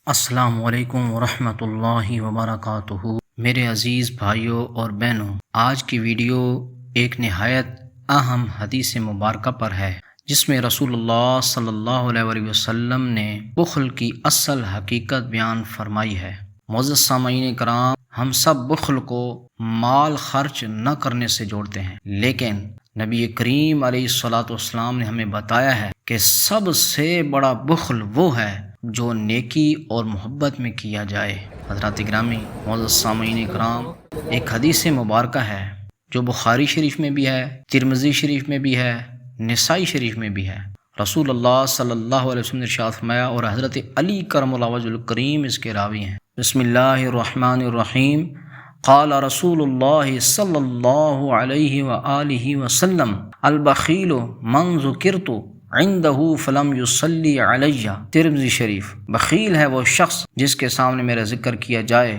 السلام علیکم ورحمۃ اللہ وبرکاتہ۔ میرے عزیز بھائیوں اور بہنوں، آج کی ویڈیو ایک نہایت اہم حدیث مبارکہ پر ہے، جس میں رسول اللہ صلی اللہ علیہ وسلم نے بخل کی اصل حقیقت بیان فرمائی ہے۔ معزز سامعین کرام، ہم سب بخل کو مال خرچ نہ کرنے سے جوڑتے ہیں، لیکن نبی کریم علیہ الصلوۃ والسلام نے ہمیں بتایا ہے کہ سب سے بڑا بخل وہ ہے جو نیکی اور محبت میں کیا جائے۔ حضرات گرامی، معزز سامعین کرام، ایک حدیث مبارکہ ہے جو بخاری شریف میں بھی ہے، ترمذی شریف میں بھی ہے، نسائی شریف میں بھی ہے۔ رسول اللہ صلی اللہ علیہ وسلم نے ارشاد فرمایا، اور حضرت علی کرم اللہ وجہ الکریم اس کے راوی ہیں۔ بسم اللہ الرحمن الرحیم۔ قال رسول اللہ صلی اللہ علیہ وآلہ وسلم، البخیل من ذکرت عندہ فلم یصلی علیہ۔ ترمذی شریف۔ بخیل ہے وہ شخص جس کے سامنے میرا ذکر کیا جائے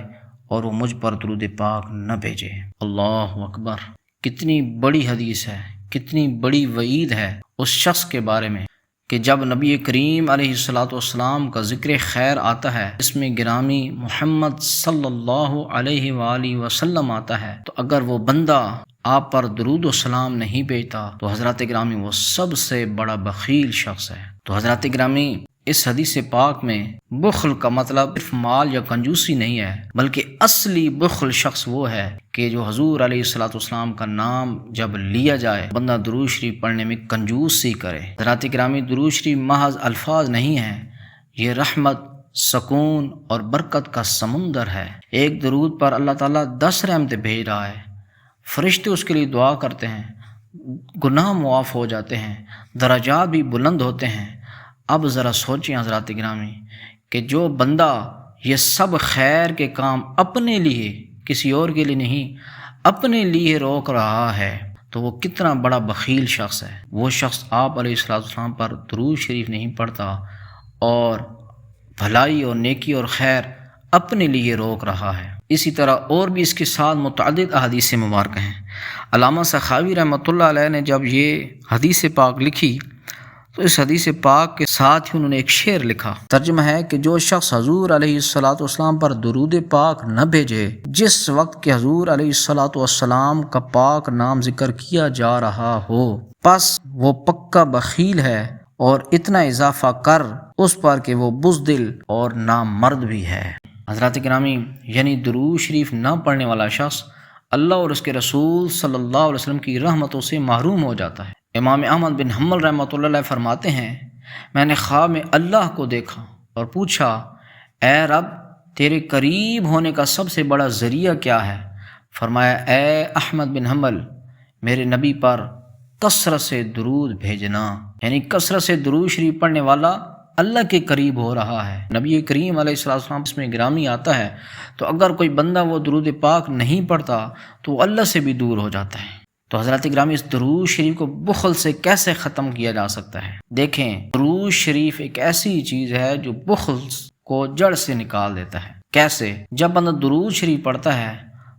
اور وہ مجھ پر درود پاک نہ بھیجے۔ اللہ اکبر! کتنی بڑی حدیث ہے، کتنی بڑی وعید ہے اس شخص کے بارے میں کہ جب نبی کریم علیہ الصلوۃ والسلام کا ذکر خیر آتا ہے، اس میں گرامی محمد صلی اللہ علیہ وآلہ وسلم آتا ہے، تو اگر وہ بندہ آپ پر درود و سلام نہیں بھیجتا تو حضرات گرامی وہ سب سے بڑا بخیل شخص ہے۔ تو حضرات گرامی، اس حدیث پاک میں بخل کا مطلب صرف مال یا کنجوسی نہیں ہے، بلکہ اصلی بخل شخص وہ ہے کہ جو حضور علیہ الصلوۃ والسلام کا نام جب لیا جائے بندہ درود شریف پڑھنے میں کنجوسی کرے۔ حضرات گرامی، درود شریف محض الفاظ نہیں ہیں، یہ رحمت، سکون اور برکت کا سمندر ہے۔ ایک درود پر اللہ تعالیٰ 10 رحمتیں بھیج رہا ہے، فرشتے اس کے لیے دعا کرتے ہیں، گناہ معاف ہو جاتے ہیں، درجات بھی بلند ہوتے ہیں۔ اب ذرا سوچیں حضرات گرامی کہ جو بندہ یہ سب خیر کے کام اپنے لیے، کسی اور کے لیے نہیں، اپنے لیے روک رہا ہے تو وہ کتنا بڑا بخیل شخص ہے۔ وہ شخص آپ علیہ السلام پر درود شریف نہیں پڑھتا اور بھلائی اور نیکی اور خیر اپنے لیے روک رہا ہے۔ اسی طرح اور بھی اس کے ساتھ متعدد احادیث مبارکہ ہیں۔ علامہ سخاوی رحمۃ اللہ علیہ نے جب یہ حدیث پاک لکھی تو اس حدیث پاک کے ساتھ ہی انہوں نے ایک شعر لکھا، ترجمہ ہے کہ جو شخص حضور علیہ الصلوۃ والسلام پر درود پاک نہ بھیجے جس وقت کہ حضور علیہ الصلوۃ والسلام کا پاک نام ذکر کیا جا رہا ہو، پس وہ پکا بخیل ہے، اور اتنا اضافہ کر اس پر کہ وہ بزدل اور نامرد بھی ہے۔ حضرات گرامی، یعنی درود شریف نہ پڑھنے والا شخص اللہ اور اس کے رسول صلی اللہ علیہ وسلم کی رحمتوں سے محروم ہو جاتا ہے۔ امام احمد بن حنبل رحمۃ اللہ علیہ فرماتے ہیں، میں نے خواب میں اللہ کو دیکھا اور پوچھا، اے رب، تیرے قریب ہونے کا سب سے بڑا ذریعہ کیا ہے؟ فرمایا، اے احمد بن حنبل، میرے نبی پر کثرت سے درود بھیجنا، یعنی کثرت سے درود شریف پڑھنے والا اللہ کے قریب ہو رہا ہے۔ نبی کریم علیہ السلام اس میں گرامی آتا ہے، تو اگر کوئی بندہ وہ درود پاک نہیں پڑھتا تو وہ اللہ سے بھی دور ہو جاتا ہے۔ تو حضرات گرامی، اس درود شریف کو بخل سے کیسے ختم کیا جا سکتا ہے؟ دیکھیں، درود شریف ایک ایسی چیز ہے جو بخل کو جڑ سے نکال دیتا ہے۔ کیسے؟ جب بندہ درود شریف پڑھتا ہے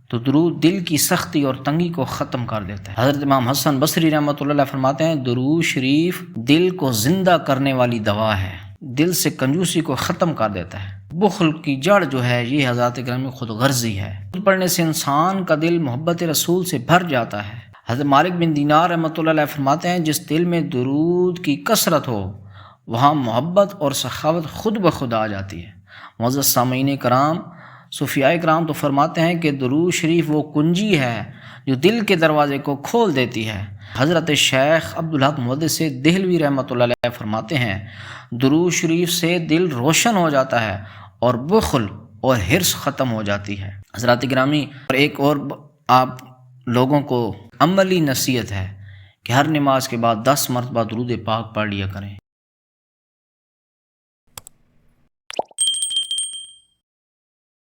تو درود دل کی سختی اور تنگی کو ختم کر دیتا ہے۔ حضرت امام حسن بصری رحمۃ اللہ علیہ فرماتے ہیں، درود شریف دل کو زندہ کرنے والی دوا ہے، دل سے کنجوسی کو ختم کر دیتا ہے۔ بخل کی جڑ جو ہے یہ حضرات گرامی خود غرضی ہے۔ پڑھنے سے انسان کا دل محبت رسول سے بھر جاتا ہے۔ حضرت مالک بن دینار رحمۃ اللہ علیہ فرماتے ہیں، جس دل میں درود کی کثرت ہو وہاں محبت اور سخاوت خود بخود آ جاتی ہے۔ معزز سامعین کرام، صوفیاء کرام تو فرماتے ہیں کہ درود شریف وہ کنجی ہے جو دل کے دروازے کو کھول دیتی ہے۔ حضرت شیخ عبدالحق محدث دہلوی رحمۃ اللہ علیہ فرماتے ہیں، درود شریف سے دل روشن ہو جاتا ہے اور بخل اور حرص ختم ہو جاتی ہے۔ حضرات گرامی، اور ایک اور آپ لوگوں کو عملی نصیحت ہے کہ ہر نماز کے بعد 10 مرتبہ درود پاک پڑھ لیا کریں۔